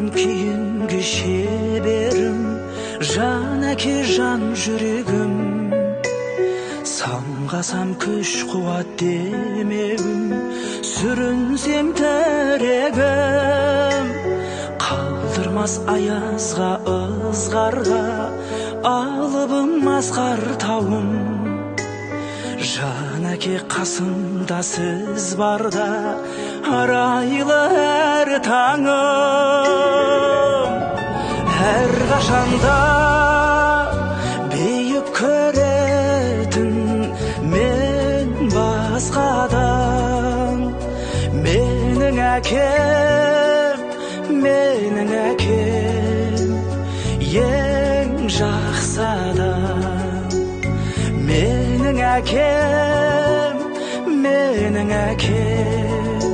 Туғаннан кейінгі шеберім, жан әке жан жүрегім. Самғасам күш қуат демегім, сүрінсем тірегім. Қалдырмас аязға ызғарға, алыбым асқар тауым. Жан әке қасымда сіз барда, арайлы әр таңым. Әр қашанда бейіп көретін мен басқадан. Менің әкем, ең жақсы адам. Менің әкем,